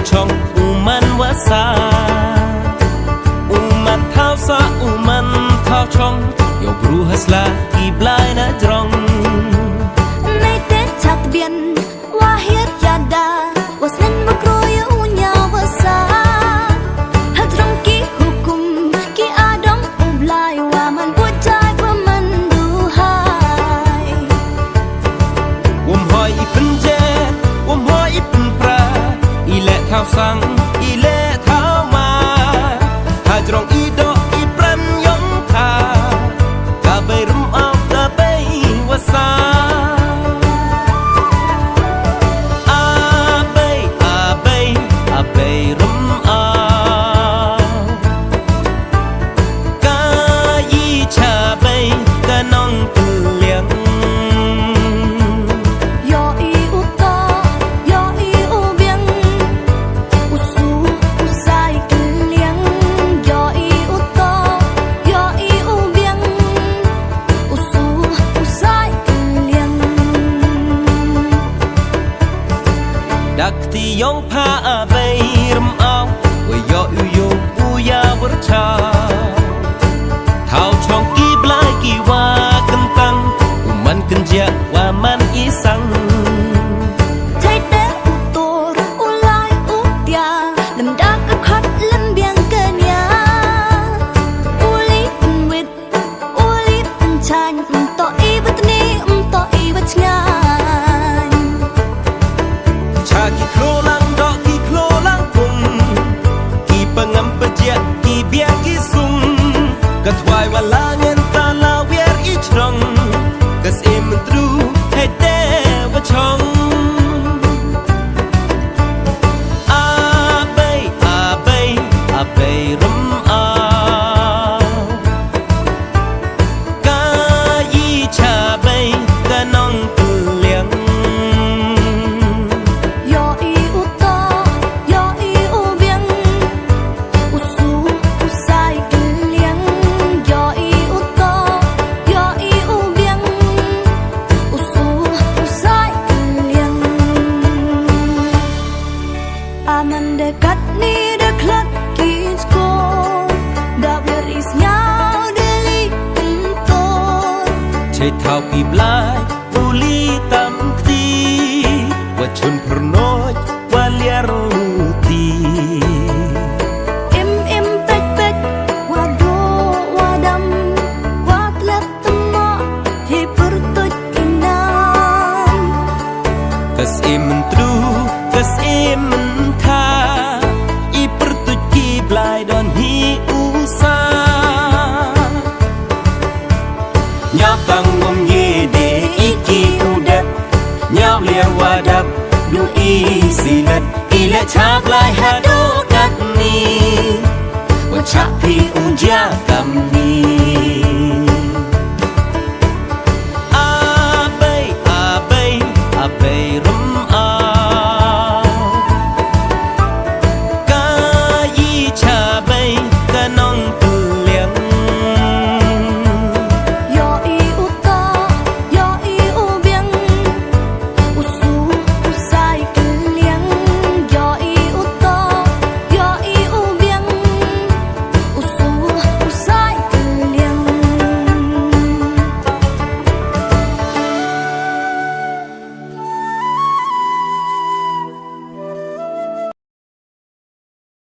chong uman wasa uman thao sa uman thao chong yo bru hasla ki blai na drong nay tết chặt biển hoa hiết yada wasen makroya unya wasa hadrong ki hukum ki adong ublai wa man bucai wa man duhai hoi ipun jet hoi ipun pra ile thao sang ile thao ma hadrong ido ipran yong tha ka bay rum au ka bay wasa đặc thì yong pha a bay rum ao we yo yu u ya bur cha thao chong ki blai ki wa kan tang man kan ja wa man i sang thay te tor u lai u tia lam da ka khat lam biang ka nya u li wit u li chan to i bat ni to i bat nya cha ki klo lang do ki klo lang pum ki pangam pajia ki bia ki sum ka thwai wa la ngen ta la wer i chrong ka sim tru he te wa chong a bay rum a ka yi cha bay ka nong tu liang aman dekat ni dekat kisco da beris nhau deli entor chei thao ki blai uli tam ti wa chun pernoi wa liar ti em pek pek wa do wa dam wa klap tama he pertut inam kas em tru kas em tha i pertut ki blai don hi usa nhau tang ngom ye de iki udat nhau liar wa dap nu i silat ile cha blai ha do kat ni wa cha pi